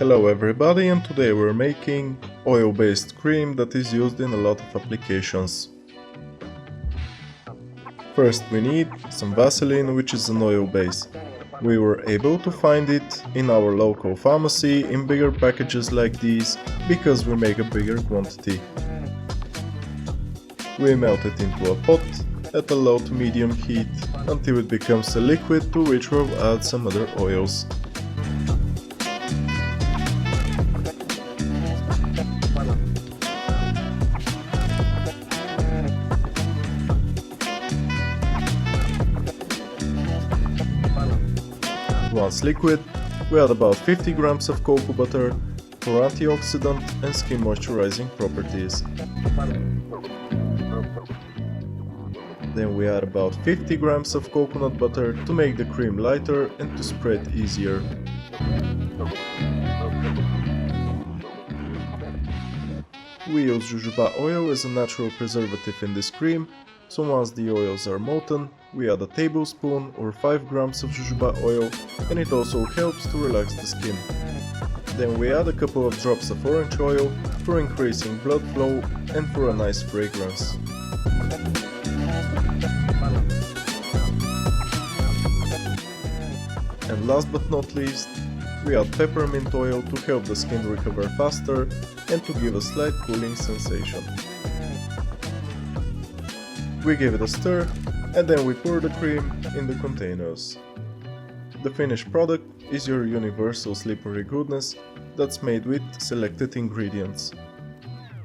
Hello everybody, and today we're making oil-based cream that is used in a lot of applications. First we need some Vaseline, which is an oil base. We were able to find it in our local pharmacy in bigger packages like these, because we make a bigger quantity. We melt it into a pot at a low to medium heat until it becomes a liquid, to which we'll add some other oils. Once liquid, we add about 50 grams of cocoa butter for antioxidant and skin moisturizing properties. Then we add about 50 grams of coconut butter to make the cream lighter and to spread easier. We use jojoba oil as a natural preservative in this cream, so once the oils are molten, we add a tablespoon or 5 grams of jojoba oil, and it also helps to relax the skin. Then we add a couple of drops of orange oil for increasing blood flow and for a nice fragrance. And last but not least, we add peppermint oil to help the skin recover faster and to give a slight cooling sensation. We give it a stir, and then we pour the cream in the containers. The finished product is your universal slippery goodness that's made with selected ingredients.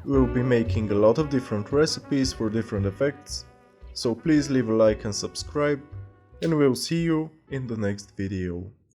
We'll be making a lot of different recipes for different effects, so please leave a like and subscribe, and we'll see you in the next video.